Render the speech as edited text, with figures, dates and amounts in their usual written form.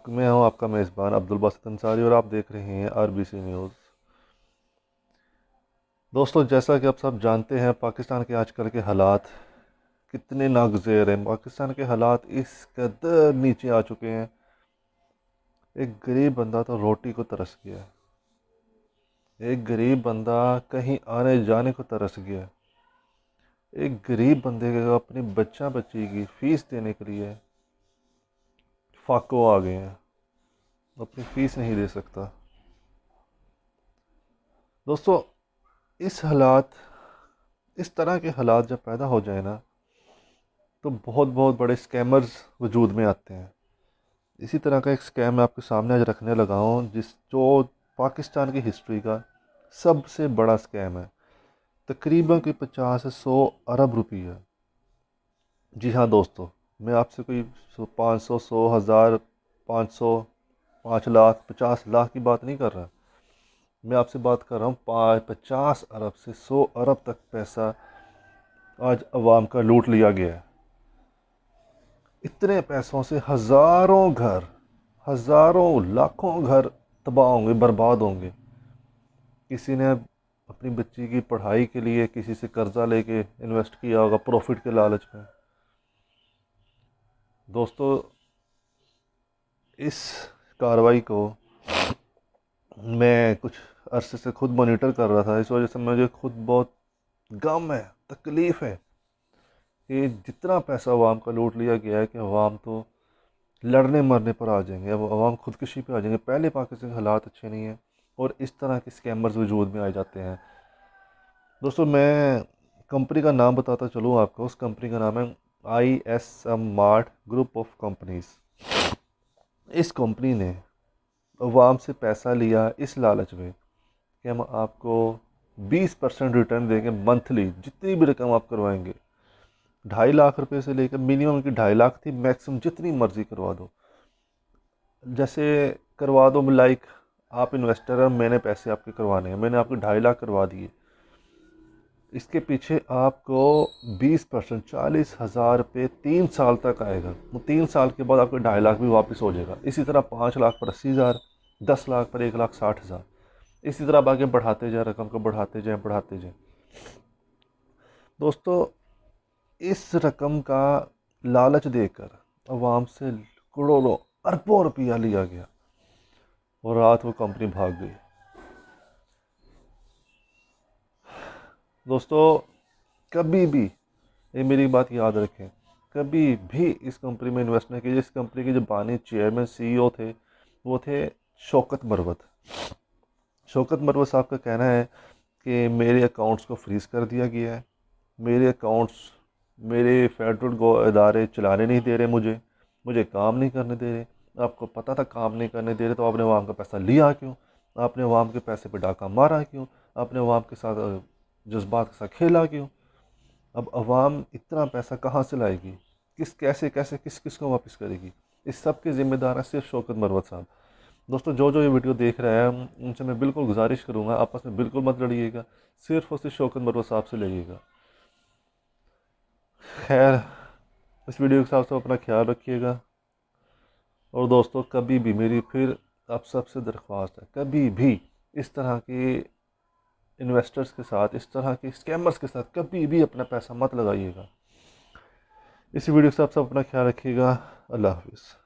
मैं हूं आपका मेज़बान अब्दुल बासित अंसारी और आप देख रहे हैं आरबीसी न्यूज़। दोस्तों, जैसा कि आप सब जानते हैं, पाकिस्तान के आजकल के हालात कितने नागज़ेर हैं। पाकिस्तान के हालात इस कदर नीचे आ चुके हैं, एक गरीब बंदा तो रोटी को तरस गया है। एक गरीब बंदा कहीं आने जाने को तरस गया है। एक गरीब बंदे को अपनी बच्ची की फ़ीस देने के लिए फाको आ गए हैं, अपनी फ़ीस नहीं दे सकता। दोस्तों, इस तरह के हालात जब पैदा हो जाए ना, तो बहुत बहुत बड़े स्कैमर्स वजूद में आते हैं। इसी तरह का एक स्कैम मैं आपके सामने आज रखने लगा हूँ, जो पाकिस्तान की हिस्ट्री का सबसे बड़ा स्कैम है। तकरीबन कोई 50 से 100 अरब रुपये। जी हाँ दोस्तों, मैं आपसे कोई 500, 100, 1000, 500, 5 लाख, 50 लाख की बात नहीं कर रहा। मैं आपसे बात कर रहा हूँ 50 अरब से 100 अरब तक पैसा आज अवाम का लूट लिया गया है। इतने पैसों से हज़ारों लाखों घर तबाह होंगे, बर्बाद होंगे। किसी ने अपनी बच्ची की पढ़ाई के लिए किसी से कर्जा लेके इन्वेस्ट किया होगा प्रॉफिट के लालच में। दोस्तों, इस कार्रवाई को मैं कुछ अरसे से खुद मॉनिटर कर रहा था। इस वजह से मुझे खुद बहुत गम है, तकलीफ़ है कि जितना पैसा अवाम का लूट लिया गया है कि अवाम तो लड़ने मरने पर आ जाएंगे, अब अवाम खुदकुशी पे आ जाएंगे। पहले पाकिस्तान के हालात अच्छे नहीं हैं और इस तरह के स्कैमर्स वजूद में आ जाते हैं। दोस्तों, मैं कंपनी का नाम बताता चलूँ आपको। उस कंपनी का नाम है ISM mart group of companies. इस कंपनी ने अवाम से पैसा लिया इस लालच में कि हम आपको 20% रिटर्न देंगे मंथली, जितनी भी रकम आप करवाएंगे। 2.5 लाख रुपए से लेकर, मिनिमम की 2.5 लाख थी, मैक्सिमम जितनी मर्जी करवा दो। जैसे करवा दो, लाइक आप इन्वेस्टर हैं, मैंने पैसे आपके करवाने हैं, मैंने आपके 2.5 लाख करवा दिए। इसके पीछे आपको 20%, 40,000 रुपये 3 साल तक आएगा। वो 3 साल के बाद आपका 2.5 लाख भी वापस हो जाएगा। इसी तरह 5 लाख पर 80,000, 10 लाख पर 1,60,000। इसी तरह आप आगे बढ़ाते जाए, रकम को बढ़ाते जाए। दोस्तों, इस रकम का लालच देकर अवाम से करोड़ों अरबों रुपया लिया गया और रात वो कंपनी भाग गई। दोस्तों, कभी भी ये मेरी बात याद रखें, कभी भी इस कंपनी में इन्वेस्ट नहीं कीजिए। इस कंपनी के जो बानी चेयरमैन CEO थे, वो थे शौकत मरवत। शौकत मरवत साहब का कहना है कि मेरे अकाउंट्स को फ्रीज़ कर दिया गया है। मेरे अकाउंट्स, मेरे फेडरल इदारे चलाने नहीं दे रहे, मुझे काम नहीं करने दे रहे। आपको पता था काम नहीं करने दे रहे, तो आपने अवाम का पैसा लिया क्यों? आपने अवाम के पैसे पे डाका मारा क्यों? आपने अवाम के साथ जज्बात के साथ खेला क्यों? अब अवाम इतना पैसा कहाँ से लाएगी? कैसे किस किस को वापस करेगी? इस सब के ज़िम्मेदार है सिर्फ शौकत मरवत साहब। दोस्तों, जो ये वीडियो देख रहे हैं, उनसे मैं बिल्कुल गुजारिश करूँगा, आपस में बिल्कुल मत लड़िएगा, सिर्फ और सिर्फ शौकत मरवत साहब से लड़िएगा। खैर, इस वीडियो के साथ सब अपना ख्याल रखिएगा। और दोस्तों, कभी भी मेरी फिर आप सबसे दरख्वास्त है, कभी भी इस तरह के इन्वेस्टर्स के साथ, इस तरह के स्कैमर्स के साथ कभी भी अपना पैसा मत लगाइएगा। इस वीडियो के साथ सब अपना ख्याल रखिएगा। अल्लाह हाफिज़।